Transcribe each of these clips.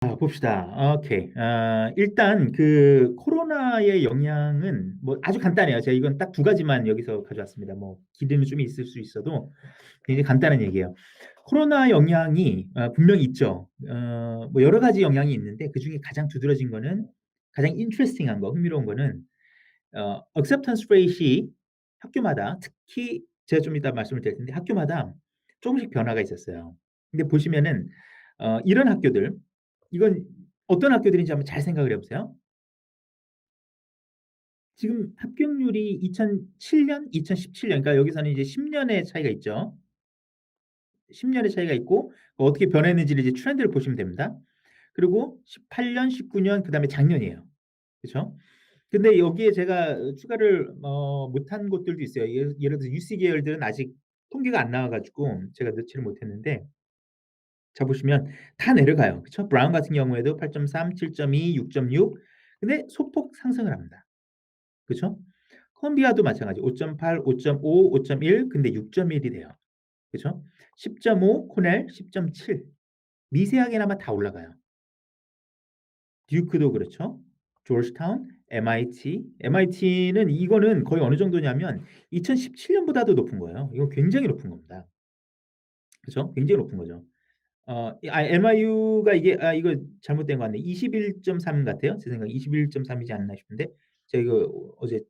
봅시다. 오케이. 일단 그 코로나의 영향은 뭐 아주 간단해요. 제가 이건 딱 두 가지만 여기서 가져왔습니다. 뭐 기대는 좀 있을 수 있어도 굉장히 간단한 얘기예요. 코로나 영향이 분명히 있죠. 뭐 여러 가지 영향이 있는데 그중에 가장 두드러진 거는 가장 인트레스팅한 거, 흥미로운 거는 acceptance rate이 학교마다 특히 제가 좀 이따 말씀을 드릴 텐데 학교마다 조금씩 변화가 있었어요. 근데 보시면은 이런 학교들 이건 어떤 학교들인지 한번 잘 생각을 해 보세요. 지금 합격률이 2007년, 2017년 그러니까 여기서는 이제 10 년의 차이가 있죠. 10 년의 차이가 있고 어떻게 변했는지를 이제 트렌드를 보시면 됩니다. 그리고 18년, 19년 그다음에 작년이에요. 그쵸? 근데 여기에 제가 추가를 못한 곳들도 있어요. 예를 들어서 UC 계열들은 아직 통계가 안 나와 가지고 제가 넣지를 못했는데 자 보시면 다 내려가요. 그쵸? 브라운 같은 경우에도 8.3, 7.2, 6.6 근데 소폭 상승을 합니다. 그쵸? 콜ум비아도 마찬가지 5.8, 5.5, 5.1 근데 6.1이 돼요. 그쵸? 10.5 코넬, 10.7 미세하게나마 다 올라가요. 듀크도 그렇죠. 조지타운, MIT는 이거는 거의 어느 정도냐면 2017년보다도 높은 거예요. 이거 굉장히 높은 겁니다. 그죠? 굉장히 높은 거죠. MIU가 이게 이거 잘못된 것 같네. 21.3 같아요. 제 생각에 21.3이지 않나 싶은데 제가 이거 어제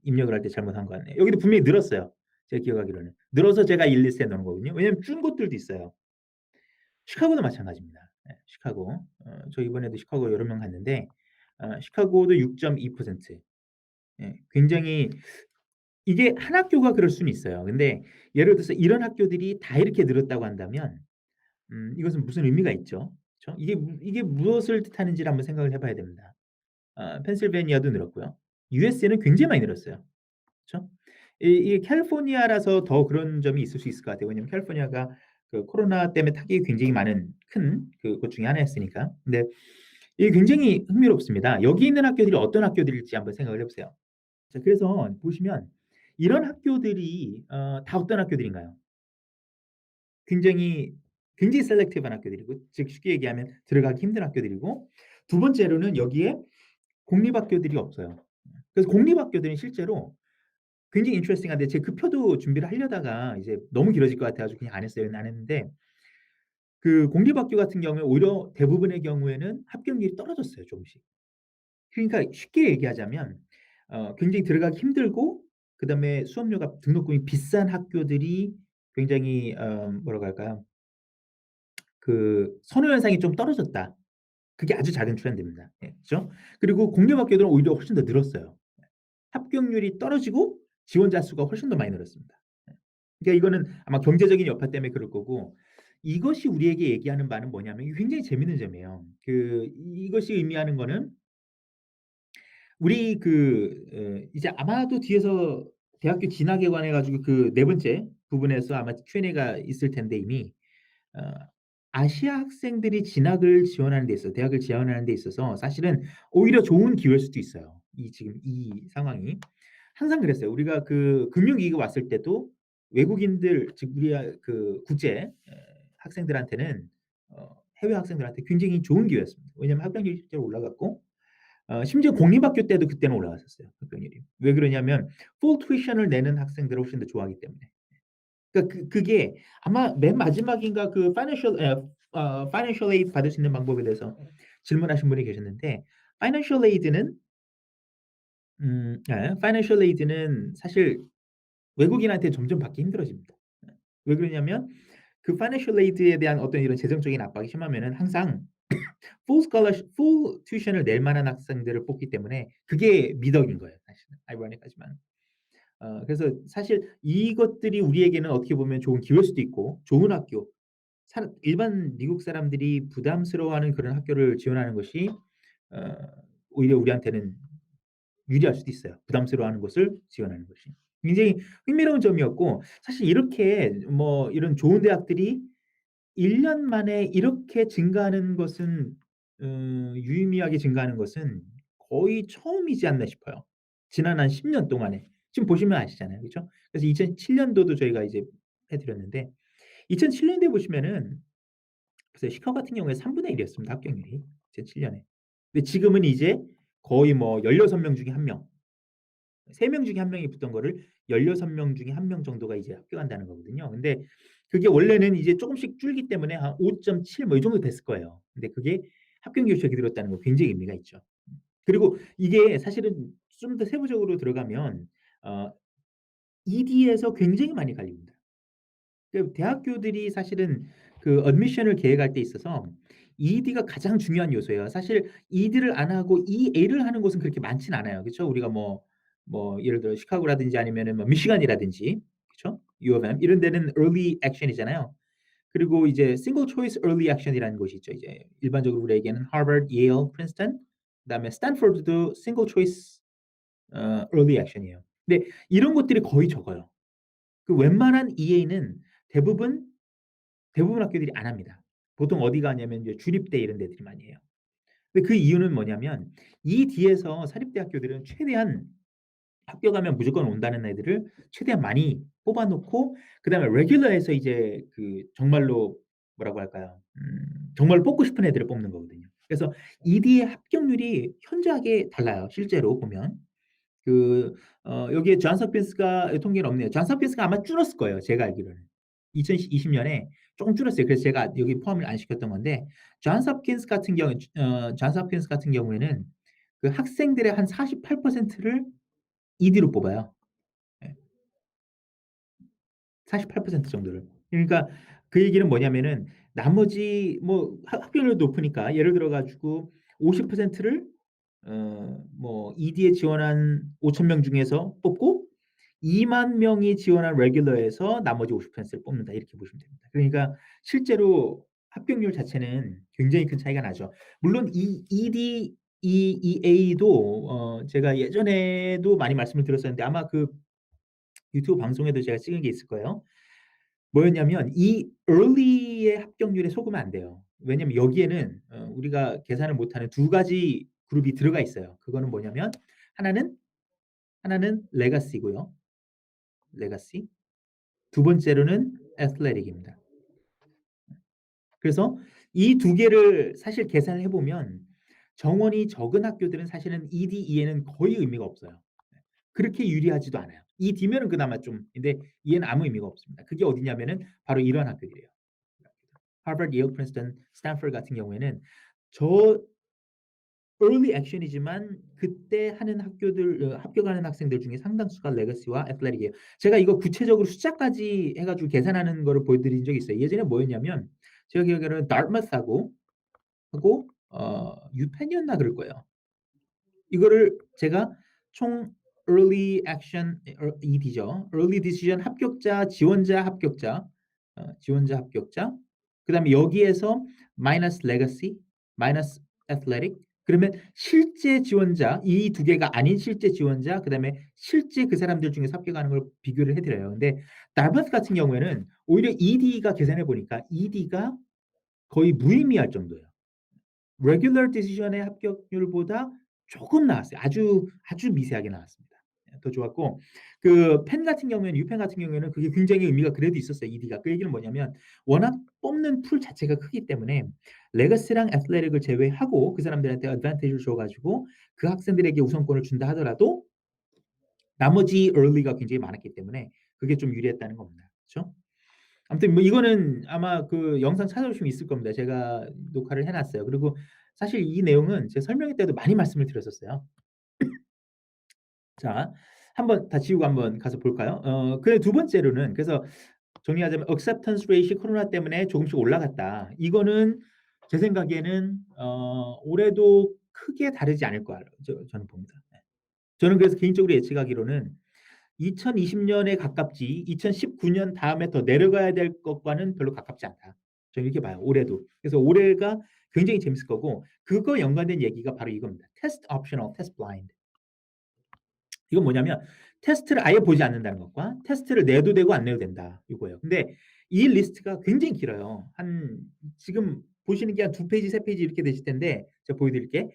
입력을 할 때 잘못한 것 같네요. 여기도 분명히 늘었어요. 제가 기억하기로는. 늘어서 제가 1, 2세 넣은 거거든요. 왜냐면 준 곳들도 있어요. 시카고도 마찬가지입니다. 예, 시카고. 저 이번에도 시카고 여러 명 갔는데 시카고도 6.2%. 예, 굉장히 이게 한 학교가 그럴 수는 있어요. 근데 예를 들어서 이런 학교들이 다 이렇게 늘었다고 한다면 이것은 무슨 의미가 있죠. 그쵸? 이게 무엇을 뜻하는지를 한번 생각을 해 봐야 됩니다. 펜실베니아도 늘었고요. USA는 굉장히 많이 늘었어요. 그쵸? 이게 캘리포니아라서 더 그런 점이 있을 수 있을 것 같아요. 왜냐면 캘리포니아가 그 코로나 때문에 타격이 굉장히 많은 큰 그것 중에 하나였으니까. 근데 이게 굉장히 흥미롭습니다. 여기 있는 학교들이 어떤 학교들일지 한번 생각을 해 보세요. 자 그래서 보시면 이런 학교들이 다 어떤 학교들인가요? 굉장히 굉장히 셀렉티브한 학교들이고 즉 쉽게 얘기하면 들어가기 힘든 학교들이고 두 번째로는 여기에 공립학교들이 없어요. 그래서 공립학교들은 실제로 굉장히 인터레스팅한데 제가 그 표도 준비를 하려다가 이제 너무 길어질 것 같아 가지고 그냥 안 했어요. 안 했는데 그 공립학교 같은 경우에 오히려 대부분의 경우에는 합격률이 떨어졌어요 조금씩. 그러니까 쉽게 얘기하자면 굉장히 들어가기 힘들고 그다음에 수업료가 등록금이 비싼 학교들이 굉장히 뭐라고 할까요? 그 선호 현상이 좀 떨어졌다. 그게 아주 작은 트렌드입니다. 예 그죠? 그리고 공립학교들은 오히려 훨씬 더 늘었어요. 합격률이 떨어지고 지원자 수가 훨씬 더 많이 늘었습니다. 예. 그러니까 이거는 아마 경제적인 여파 때문에 그럴 거고 이것이 우리에게 얘기하는 바는 뭐냐면 이게 굉장히 재밌는 점이에요. 이것이 의미하는 거는 우리 이제 아마도 뒤에서 대학교 진학에 관해 가지고 그 네 번째 부분에서 아마 Q&A가 있을 텐데 이미 어 아시아 학생들이 진학을 지원하는 데 있어서 대학을 지원하는 데 있어서 사실은 오히려 좋은 기회일 수도 있어요. 지금 이 상황이. 항상 그랬어요. 우리가 그 금융위기가 왔을 때도 외국인들 즉 그 국제 학생들한테는 해외 학생들한테 굉장히 좋은 기회였습니다. 왜냐하면 합격률이 실제로 올라갔고 심지어 공립학교 때도 그때는 올라갔었어요, 합격률이. 왜 그러냐면 full tuition을 내는 학생들을 훨씬 더 좋아하기 때문에. 그러니까 그게 아마 맨 마지막인가 그 financial aid 받을 수 있는 방법에 대해서 질문하신 분이 계셨는데 financial aid는 financial aid는 사실 외국인한테 점점 받기 힘들어집니다. 예. 왜 그러냐면 그 financial aid에 대한 어떤 이런 재정적인 압박이 심하면은 항상 full tuition을 낼 만한 학생들을 뽑기 때문에 그게 미덕인 거예요, 사실은. 아이러니하지만. 그래서 사실 이것들이 우리에게는 어떻게 보면 좋은 기회일 수도 있고 좋은 학교 일반 미국 사람들이 부담스러워하는 그런 학교를 지원하는 것이 어 오히려 우리한테는 유리할 수도 있어요. 부담스러워하는 곳을 지원하는 것이. 굉장히 흥미로운 점이었고 사실 이렇게 뭐 이런 좋은 대학들이 1년 만에 이렇게 증가하는 것은 유의미하게 증가하는 것은 거의 처음이지 않나 싶어요. 지난 한 10년 동안에. 지금 보시면 아시잖아요. 그죠? 그래서 2007 년도도 저희가 이제 해 드렸는데 2007 년도에 보시면은 그래서 시카고 같은 경우에 3분의 1 이었습니다, 합격률이 2007 년에. 근데 지금은 이제 거의 뭐 16명 중에 1 명, 3명 중에 1 명이 붙던 거를 16명 중에 1명 정도가 이제 합격한다는 거거든요. 근데 그게 원래는 이제 쪼금씩 줄기 때문에 한 5.7 뭐 이 정도 됐을 거예요. 근데 그게 합격률이 저렇게 늘었다는 건 굉장히 의미가 있죠. 그리고 이게 사실은 좀 더 세부적으로 들어가면 어 ED에서 굉장히 많이 갈립니다. 그 대학교들이 사실은 그 admission을 계획할 때 있어서 ED가 가장 중요한 요소예요. 사실 ED를 안 하고 EA를 하는 곳은 그렇게 많진 않아요. 그쵸? 우리가 뭐 예를 들어 시카고라든지 아니면은 뭐 미시간이라든지, 그쵸? U of M 이런 데는 early action이잖아요. 그리고 이제 single choice early action이라는 곳이 있죠. 이제 일반적으로 우리가 얘기하는 하버드, 예일, 프린스턴, 그다음에 스탠포드도 single choice early action이에요. 근데 이런 것들이 거의 적어요. 그 웬만한 EA는 대부분 대부분 학교들이 안 합니다. 보통 어디가 하냐면 이제 주립대 이런 데들이 많이 해요. 근데 그 이유는 뭐냐면 이 뒤에서 사립대학교들은 최대한 합격하면 무조건 온다는 애들을 최대한 많이 뽑아 놓고 그다음에 레귤러에서 이제 그 정말로 뭐라고 할까요? 정말로 뽑고 싶은 애들을 뽑는 거거든요. 그래서 ED의 합격률이 현저하게 달라요, 실제로 보면. 여기에 존스 홉킨스가 통계는 없네요. 존스 홉킨스가 아마 줄었을 거예요, 제가 알기로는. 2020 년에 쪼금 줄었어요. 그래서 제가 여기 포함을 안 시켰던 건데 존스 홉킨스 같은 경우에는 그 학생들의 한 48%를 ED로 뽑아요. 예. 48% 정도를. 그러니까 그 얘기는 뭐냐면은 나머지 뭐 합격률이 높으니까 예를 들어 가지고 50%를 뭐 ED에 지원한 5천 명 중에서 뽑고 2만 명이 지원한 레귤러에서 나머지 50%를 뽑는다 이렇게 보시면 됩니다. 그러니까 실제로 합격률 자체는 굉장히 큰 차이가 나죠. 물론 이 ED, EA도 제가 예전에도 많이 말씀을 드렸었는데 아마 그 유튜브 방송에도 제가 찍은 게 있을 거예요. 뭐였냐면 이 early의 합격률에 속으면 안 돼요. 왜냐면 여기에는 우리가 계산을 못하는 두 가지 그룹이 들어가 있어요. 그거는 뭐냐면 하나는 레가시고요. 레가시. 두 번째로는 애슬레틱입니다. 그래서 이 두 개를 사실 계산을 해 보면 정원이 적은 학교들은 사실은 ED, E에는 거의 의미가 없어요. 그렇게 유리하지도 않아요. ED면은 그나마 좀 근데 E에는 아무 의미가 없습니다. 그게 어디냐면은 바로 이런 학교들이에요. 하버드, 예일, 프린스턴, 스탠포드 같은 경우에는 저 early action이지만 그때 하는 학교들 합격하는 학생들 중에 상당수가 레거시와 애슬레틱이에요. 제가 이거 구체적으로 숫자까지 해 가지고 계산하는 거를 보여드린 적이 있어요. 예전에 뭐였냐면 제가 기억하기로는 하고 유펜이었나 그럴 거예요. 이거를 제가 총 early action ED죠. early decision 합격자, 지원자, 합격자, 지원자, 합격자. 그다음에 여기에서 마이너스 legacy, 마이너스 athletic. 그러면 실제 지원자, 이 두 개가 아닌 실제 지원자, 그다음에 실제 그 사람들 중에서 합격하는 걸 비교를 해 드려요. 근데 다버스 같은 경우에는 오히려 ED가 계산해 보니까 ED가 거의 무의미할 정도예요. 레귤러 디시전의 합격률보다 조금 나왔어요. 아주 미세하게 나왔습니다. 예 더 좋았고 그 펜 같은 경우에는 유펜 같은 경우에는 그게 굉장히 의미가 그래도 있었어요, ED가. 그 얘기는 뭐냐면 워낙 뽑는 풀 자체가 크기 때문에 레거시랑 애슬레틱을 제외하고 그 사람들한테 어드밴티지를 줘 가지고 그 학생들에게 우선권을 준다 하더라도 나머지 early가 굉장히 많았기 때문에 그게 좀 유리했다는 겁니다. 그쵸? 아무튼 뭐 이거는 아마 그 영상 찾아보시면 있을 겁니다. 제가 녹화를 해 놨어요. 그리고 사실 이 내용은 제가 설명회 때도 많이 말씀을 드렸었어요. 자, 한번 다 지우고 한번 가서 볼까요? 그래 두 번째로는 그래서 정리하자면 acceptance rate이 코로나 때문에 조금씩 올라갔다. 이거는 제 생각에는 올해도 크게 다르지 않을 거라 저는 봅니다. 네. 저는 그래서 개인적으로 예측하기로는 2020 년에 가깝지 2019년 다음에 더 내려가야 될 것과는 별로 가깝지 않다. 저는 이렇게 봐요, 올해도. 그래서 올해가 굉장히 재밌을 거고 그거 연관된 얘기가 바로 이겁니다. Test optional, test blind. 이건 뭐냐면 테스트를 아예 보지 않는다는 것과 테스트를 내도 되고 안 내도 된다 이거예요. 근데 이 리스트가 굉장히 길어요. 한 지금 보시는 게 한 두 페이지, 세 페이지 이렇게 되실 텐데 제가 보여드릴게.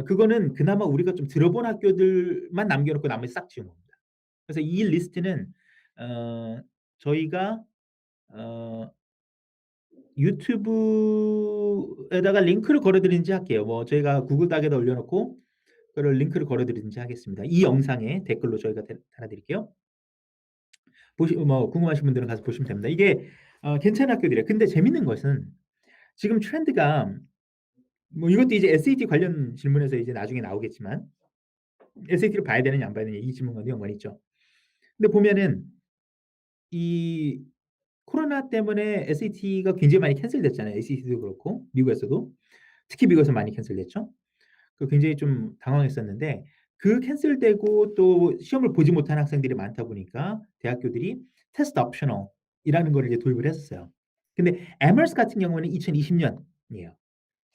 그거는 그나마 우리가 좀 들어본 학교들만 남겨놓고 나머지 싹 지운 겁니다. 그래서 이 리스트는 어 저희가 어 유튜브에다가 링크를 걸어 드리든지 할게요. 뭐 저희가 구글 닥에다 올려 놓고 그걸 링크를 걸어 드리든지 하겠습니다. 이 영상에 댓글로 저희가 달아 드릴게요. 뭐 궁금하신 분들은 가서 보시면 됩니다. 이게 괜찮은 학교들이에요. 근데 재밌는 것은 지금 트렌드가 뭐 이것도 이제 SAT 관련 질문에서 이제 나중에 나오겠지만 SAT를 봐야 되느냐 안 봐야 되느냐 이 질문과도 연관이 있죠. 근데 보면은 이 코로나 때문에 SAT가 굉장히 많이 캔슬됐잖아요. SAT도 그렇고 미국에서도 특히 미국에서 많이 캔슬됐죠. 그 굉장히 좀 당황했었는데 그 캔슬되고 또 시험을 보지 못한 학생들이 많다 보니까 대학교들이 테스트 옵셔널이라는 걸 이제 도입을 했었어요. 근데 에머스 같은 경우는 2020년이에요.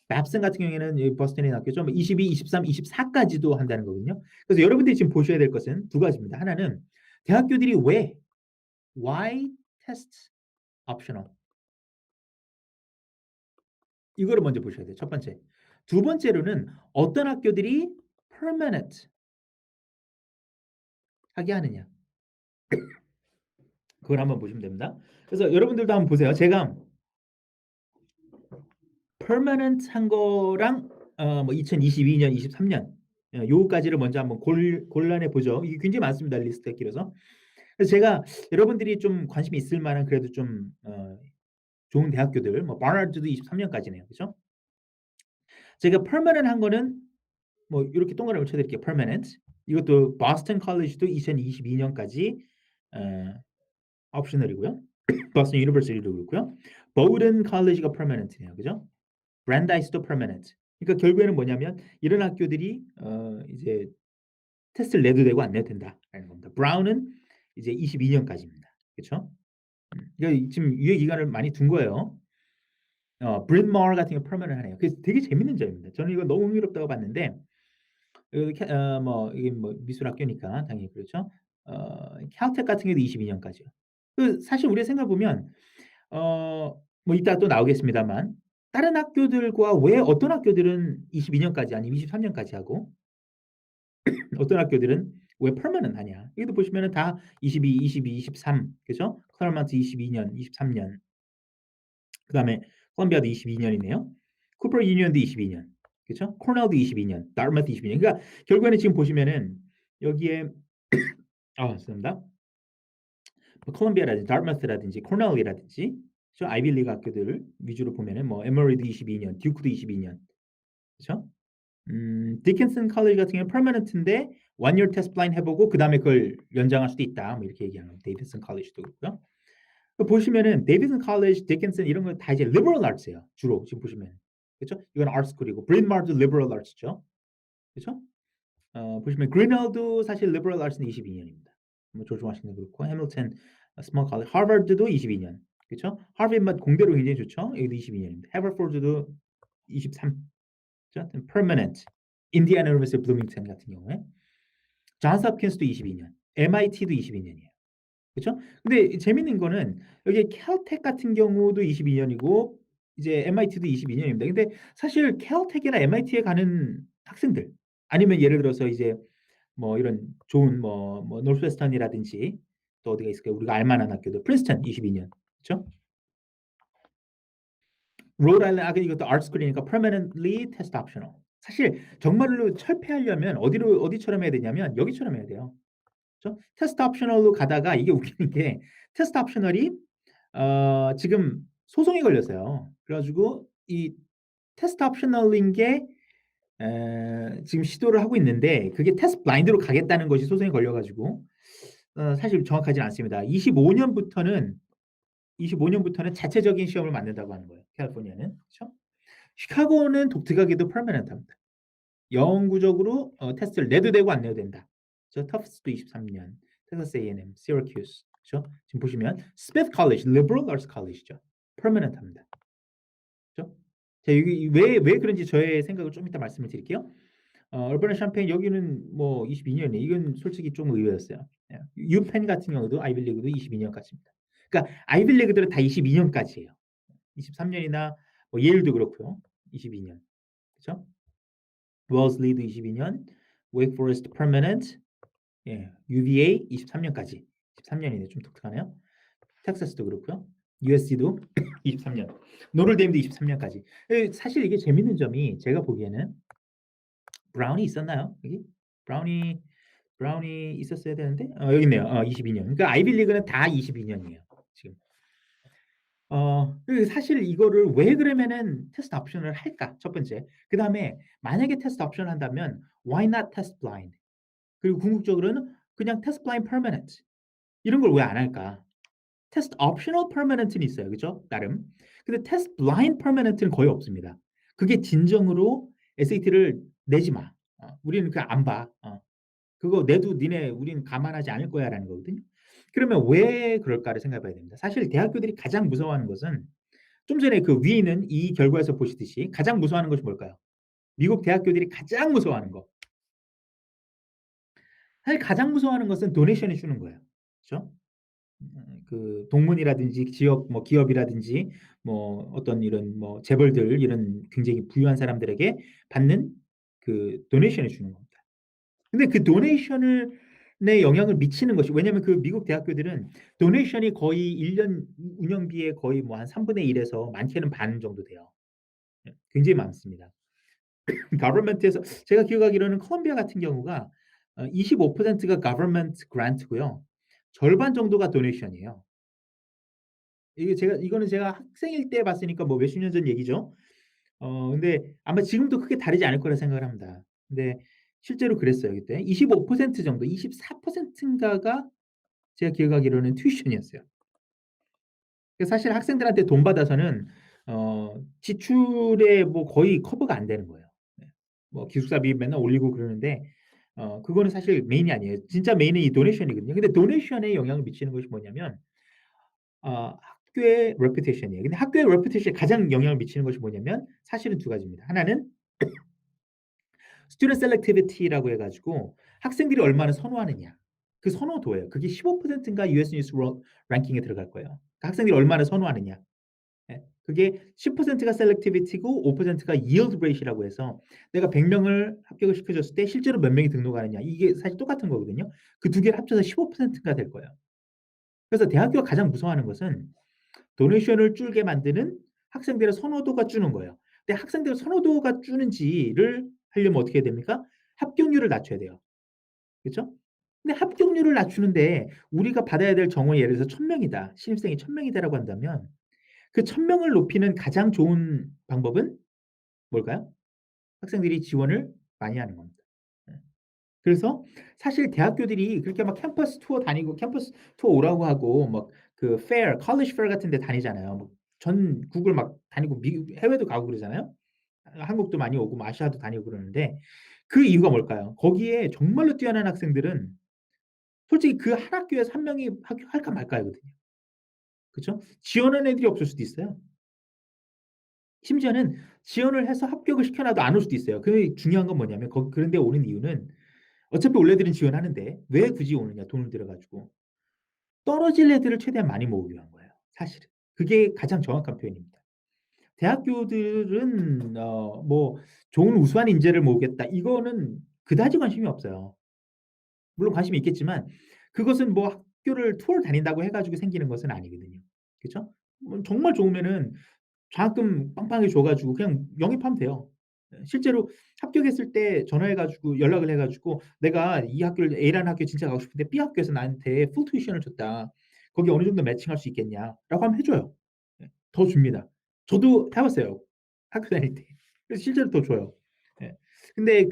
맵슨 같은 경우에는 여기 버스턴에 학교죠. 22, 23, 24까지도 한다는 거거든요. 그래서 여러분들이 지금 보셔야 될 것은 두 가지입니다. 하나는 대학교들이 왜 why test optional 이거를 먼저 보셔야 돼요. 첫 번째. 두 번째로는 어떤 학교들이 permanent 하게 하느냐. 그걸 한번 보시면 됩니다. 그래서 여러분들도 한번 보세요. 제가 permanent 한 거랑 뭐 2022년, 23년 요까지를 먼저 한번 골라내 보죠. 이게 굉장히 많습니다. 리스트가 길어서. 그래서 제가 여러분들이 좀 관심이 있을 만한 그래도 좀 좋은 대학교들 뭐 바나드도 23년까지네요. 그죠? 제가 permanent 한 거는 뭐 이렇게 동그라미 쳐 드릴게요. permanent. 이것도 보스턴 컬리지도 2022년까지 어 옵셔널이고요. 보스턴 유니버시티도 그렇고요. 보든 컬리지가 permanent네요. 그죠? 브랜다이스도 permanent. 그러니까 결국에는 뭐냐면 이런 학교들이 이제 테스트를 내도 되고 안 내도 된다라는 겁니다. 브라운은 이제 22년까지입니다. 그렇죠? 그러니까 지금 유예 기간을 많이 둔 거예요. 브린마을 같은 게 permanent 하네요. 그래서 되게 재밌는 점입니다. 저는 이거 너무 흥미롭다고 봤는데 뭐 이게 뭐 미술 학교니까 당연히 그렇죠. caltech 같은 경우도 22년까지요. 그 사실 우리가 생각해 보면 뭐 이따 또 나오겠습니다만 다른 학교들과 왜 어떤 학교들은 22년까지 아니면 23년까지 하고 어떤 학교들은 왜 permanent 하냐. 여기도 보시면은 다 22, 22, 23 그죠? 클라르먼트 22년, 23년 그다음에 콜ум비아도 22년이네요. 쿠퍼 유니언도 22년. 그렇죠? 코넬도 22년, 다르마트 22년. 그러니까 결국에는 지금 보시면은 여기에 죄송합니다. 뭐 콜ум비아라든지 다르마트라든지 코넬이라든지 저 아이비 리그 학교들 위주로 보면은 뭐 에머리도 22년, 듀크도 22년. 그렇죠? 디킨슨 컬리지 같은 경우는 퍼머넌트인데 one year test blind 해보고 그다음에 그걸 연장할 수도 있다. 뭐 이렇게 얘기하는 데이비슨 컬리지도 그렇고요. 보시면은 데이비슨 컬리지, 디킨슨 이런 거 다 이제 liberal arts예요. 주로 지금 보시면 그렇죠? 이건 art school이고 브린마르도 liberal arts죠. 그렇죠? 보시면 그리널도 사실 liberal arts는 22년입니다. 뭐 조지 워싱턴 그렇고 해밀턴 스몰 컬리지, 하버드도 22년. 그렇죠? 하버드만 공대로 굉장히 좋죠. 여기도 22년입니다. 해버포드도 23. 그렇죠? permanent. 인디애나 유니버시티 블루밍턴 같은 경우에 존스 홉킨스도 22년, MIT도 22년이에요. 그렇죠? 근데 재밌는 거는 여기 캘텍 같은 경우도 22년이고 이제 MIT도 22년입니다. 근데 사실 캘텍이나 MIT에 가는 학생들 아니면 예를 들어서 이제 뭐 이런 좋은 뭐 노스웨스턴이라든지 또 어디가 있을까요? 우리가 알 만한 학교들 프린스턴 22년. 그렇죠? 로드아일랜드 이것도 아트스쿨이니까 permanently test optional. 사실 정말로 철폐하려면 어디처럼 해야 되냐면 여기처럼 해야 돼요. 그렇죠? 테스트 옵셔널로 가다가 이게 웃기는 게 테스트 옵셔널이 지금 소송이 걸렸어요. 그래 가지고 이 테스트 옵셔널인 게 지금 시도를 하고 있는데 그게 테스트 블라인드로 가겠다는 것이 소송이 걸려 가지고 사실 정확하지는 않습니다. 25년부터는 자체적인 시험을 만든다고 하는 거예요. 캘리포니아는. 그렇죠? 시카고는 독특하게도 퍼머넌트합니다. 영구적으로 테스트를 내도 되고 안 내도 된다. 저 터프스도 23년, 텍사스 A&M, 시러큐스. 그렇죠? 지금 보시면 스미스 컬리지, 리버럴 아츠 컬리지죠. 퍼머넌트합니다. 그렇죠? 자, 여기 왜 그런지 저의 생각을 좀 이따 말씀을 드릴게요. 얼버나 샴페인 여기는 뭐 22년이네. 이건 솔직히 좀 의외였어요. 예. 유펜 같은 경우도 아이빌리그도 22년까지입니다. 그러니까 아이빌리그들은 다 22년까지예요. 23년이나 뭐 예일도 그렇고요. 22년. 그렇죠? 월슬리도 22년, 웨이크 포레스트 퍼머넌트, UVA 23년까지. 13년이네. 좀 독특하네요. 텍사스도 그렇고요. USC도 23년, 노틀데임도 23년까지. 사실 이게 재밌는 점이 제가 보기에는 브라운이 있었나요? 여기? 브라운이 브라운이 있었어야 되는데 여기 있네요. 22년. 그러니까 아이비리그는 다 22년이에요. 지금. 사실 이거를 왜 그러면은 테스트 옵션을 할까? 첫 번째. 그다음에 만약에 테스트 옵션을 한다면 why not test blind? 그리고 궁극적으로는 그냥 test blind permanent 이런 걸 왜 안 할까? 테스트 옵셔널 퍼머넌트는 있어요. 그죠? 나름. 근데 테스트 블라인드 퍼머넌트는 거의 없습니다. 그게 진정으로 SAT를 내지 마. 우리는 그냥 안 봐. 그거 내도 니네 우리는 감안하지 않을 거야라는 거거든요. 그러면 왜 그럴까를 생각해 봐야 됩니다. 사실 대학교들이 가장 무서워하는 것은 좀 전에 그 위에 있는 이 결과에서 보시듯이 가장 무서워하는 것이 뭘까요? 미국 대학교들이 가장 무서워하는 거. 사실 가장 무서워하는 것은 도네이션을 주는 거예요. 그렇죠? 그 동문이라든지 지역 뭐 기업이라든지 뭐 어떤 이런 뭐 재벌들 이런 굉장히 부유한 사람들에게 받는 그 도네이션을 주는 겁니다. 근데 그 도네이션을 내 영향을 미치는 것이 왜냐하면 그 미국 대학교들은 도네이션이 거의 1년 운영비의 거의 뭐 한 3분의 1에서 많게는 반 정도 돼요. 굉장히 많습니다. 가버먼트에서 제가 기억하기로는 콜ум비아 같은 경우가 25%가 가버먼트 그랜트고요. 절반 정도가 도네이션이에요. 이거는 제가 학생일 때 봤으니까 뭐 몇십 년 전 얘기죠. 근데 아마 지금도 크게 다르지 않을 거라 생각을 합니다. 근데 실제로 그랬어요 그때. 25% 정도 24%인가가 제가 기억하기로는 튜이션이었어요. 사실 학생들한테 돈 받아서는 지출에 뭐 거의 커버가 안 되는 거예요. 네. 뭐 기숙사비 맨날 올리고 그러는데 그거는 사실 메인이 아니에요. 진짜 메인은 이 도네이션이거든요. 근데 도네이션에 영향을 미치는 것이 뭐냐면 학교의 reputation 이에요. 근데 학교의 reputation에 가장 영향을 미치는 것이 뭐냐면 사실은 두 가지입니다. 하나는 student selectivity라고 해 가지고 학생들이 얼마나 선호하느냐. 그 선호도예요. 그게 15%인가 US 뉴스 랭킹에 들어갈 거예요. 그러니까 학생들이 얼마나 선호하느냐. 예. 그게 10%가 selectivity고 5%가 yield rate이라고 해서 내가 100명을 합격을 시켜줬을 때 실제로 몇 명이 등록하느냐. 이게 사실 똑같은 거거든요. 그 두 개를 합쳐서 15%가 될 거예요. 그래서 대학교가 가장 무서워하는 것은 도네이션을 줄게 만드는 학생들의 선호도가 주는 거예요. 근데 학생들의 선호도가 주는지를 하려면 어떻게 해야 됩니까? 합격률을 낮춰야 돼요. 그렇죠? 근데 합격률을 낮추는데 우리가 받아야 될 정원이 예를 들어서 1,000명이다. 신입생이 1,000명이다라고 한다면 그 1,000명을 높이는 가장 좋은 방법은 뭘까요? 학생들이 지원을 많이 하는 겁니다. 네. 그래서 사실 대학교들이 그렇게 막 캠퍼스 투어 다니고 캠퍼스 투어 오라고 하고 막 그 페어, 컬리지 페어 같은 데 다니잖아요. 뭐 전국을 막 다니고 미국 해외도 가고 그러잖아요. 한국도 많이 오고 뭐 아시아도 다니고 그러는데 그 이유가 뭘까요? 거기에 정말로 뛰어난 학생들은 솔직히 그 한 학교에서 한 명이 합격할까 말까거든요. 그죠? 지원하는 애들이 없을 수도 있어요. 심지어는 지원을 해서 합격을 시켜놔도 안 올 수도 있어요. 그 중요한 건 뭐냐면 그런 데 오는 이유는 어차피 올 애들은 지원하는데 왜 굳이 오느냐 돈을 들여 가지고. 떨어질 애들을 최대한 많이 모으기 위한 거예요 사실은. 그게 가장 정확한 표현입니다. 대학교들은 뭐 '좋은 우수한 인재를 모으겠다.' 이거는 그다지 관심이 없어요. 물론 관심이 있겠지만 그것은 뭐 학교를 투어를 다닌다고 해 가지고 생기는 것은 아니거든요. 그죠? 뭐 정말 좋으면은 장학금 빵빵하게 줘 가지고 그냥 영입하면 돼요. 실제로 합격했을 때 전화해 가지고 연락을 해 가지고 "내가 이 학교를 A라는 학교에 진짜 가고 싶은데 B 학교에서 나한테 풀 튜이션을 줬다. 거기 어느 정도 매칭할 수 있겠냐?"라고 하면 해 줘요. 예. 더 줍니다. 저도 해 봤어요, 학교 다닐 때. 그래서 실제로 더 줘요. 예. 근데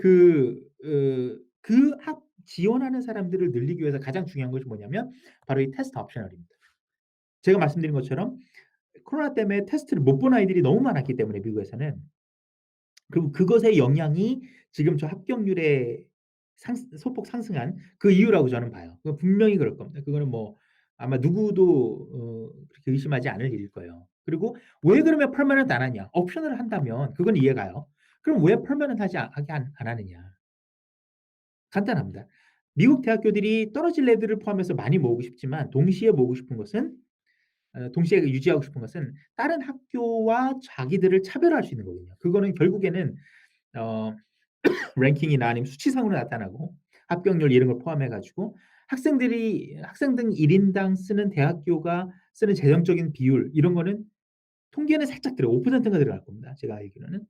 지원하는 사람들을 늘리기 위해서 가장 중요한 것이 뭐냐면 바로 이 테스트 옵셔널입니다. 제가 말씀드린 것처럼 코로나 때문에 테스트를 못 본 아이들이 너무 많았기 때문에 미국에서는 그리고 그것의 영향이 지금 저 합격률에 소폭 상승한 그 이유라고 저는 봐요. 분명히 그럴 겁니다. 그거는 뭐 아마 누구도 그렇게 의심하지 않을 일일 거예요. 그리고 왜 그러면 permanent 안 하냐? 옵션을 한다면 그건 이해가요. 그럼 왜 permanent 하게 안 하느냐? 간단합니다. 미국 대학교들이 떨어질 애들을 포함해서 많이 모으고 싶지만 동시에 모으고 싶은 것은 동시에 유지하고 싶은 것은 다른 학교와 자기들을 차별화할 수 있는 거거든요. 그거는 결국에는 어 랭킹이나 아니면 수치상으로 나타나고 합격률 이런 걸 포함해 가지고 학생등 1 인당 쓰는 대학교가 쓰는 재정적인 비율 이런 거는 통계는 살짝 들어요. 5%가 들어갈 겁니다, 제가 알기로는.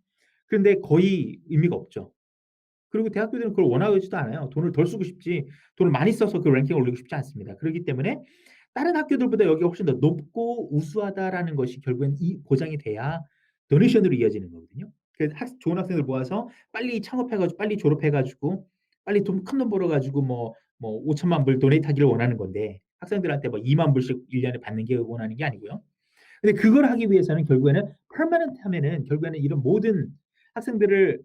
그런데 거의 의미가 없죠. 그리고 대학교들은 그걸 원하지도 않아요. 돈을 덜 쓰고 싶지 돈을 많이 써서 그 랭킹을 올리고 싶지 않습니다. 그렇기 때문에 다른 학교들보다 여기가 훨씬 더 높고 우수하다라는 것이 결국엔 이 보장이 돼야 도네이션으로 이어지는 거거든요. 그 좋은 학생들 모아서 빨리 창업해 가지고 빨리 졸업해 가지고 빨리 큰 돈 벌어 가지고 뭐 5천만 불 도네이트하기를 원하는 건데 학생들한테 뭐 2만 불씩 1 년에 받는 게 원하는 게 아니고요. 근데 그걸 하기 위해서는 결국에는 퍼머넌트 하면은 결국에는 이런 모든 학생들을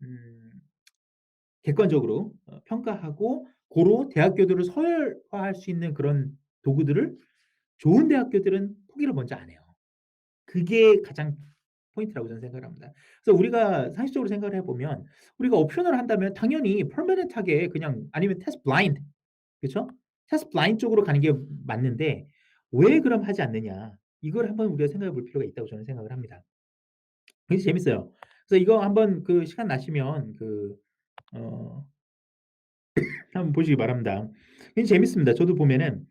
음 객관적으로 평가하고 고로 대학교들을 서열화할 수 있는 그런 도구들을 좋은 대학교들은 포기를 먼저 안 해요. 그게 가장 포인트라고 저는 생각을 합니다. 그래서 우리가 상식적으로 생각을 해 보면 우리가 옵션을 한다면 당연히 퍼머넌트하게 그냥 아니면 테스트 블라인드 그쵸? 테스트 블라인드 쪽으로 가는 게 맞는데 왜 그럼 하지 않느냐. 이걸 한번 우리가 생각해 볼 필요가 있다고 저는 생각을 합니다. 굉장히 재밌어요. 그래서 이거 한번 그 시간 나시면 어 한번 보시기 바랍니다. 굉장히 재밌습니다. 저도 보면은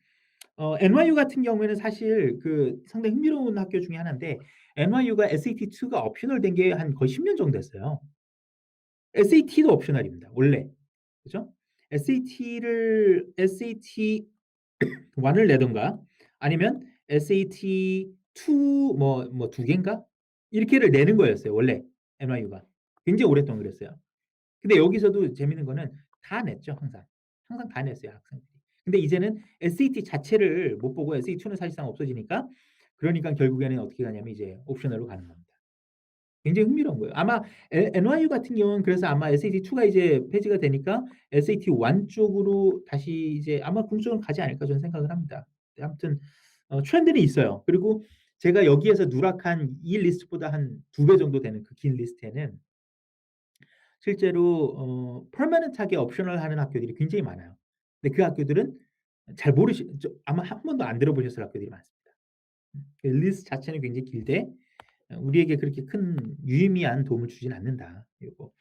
NYU 같은 경우에는 사실 그 상당히 흥미로운 학교 중에 하나인데 NYU가 SAT2가 옵셔널 된 게 한 거의 10년 정도 됐어요. SAT도 옵셔널입니다 원래. 그죠? SAT 1을 내든가 아니면 SAT 2 뭐 2 개인가? 이렇게를 내는 거였어요 원래 NYU가. 굉장히 오랫동안 그랬어요. 근데 여기서도 재밌는 거는 다 냈죠 항상. 항상 다 냈어요 학생들이. 근데 이제는 SAT 자체를 못 보고 SAT2는 사실상 없어지니까 그러니까 결국에는 어떻게 가냐면 이제 옵셔널로 가는 겁니다. 굉장히 흥미로운 거예요. 아마 NYU 같은 경우는 그래서 아마 SAT2가 이제 폐지가 되니까 SAT1 쪽으로 다시 이제 아마 궁극적으로 가지 않을까 저는 생각을 합니다. 네 아무튼 트렌드는 있어요. 그리고 제가 여기에서 누락한 이 리스트보다 한 2배 정도 되는 그 긴 리스트에는 실제로 퍼머넌트하게 옵셔널 하는 학교들이 굉장히 많아요. 근데 그 학교들은 잘 아마 한 번도 안 들어보셨을 학교들이 많습니다. 그 리스트 자체는 굉장히 길되 우리에게 그렇게 큰 유의미한 도움을 주진 않는다. 요거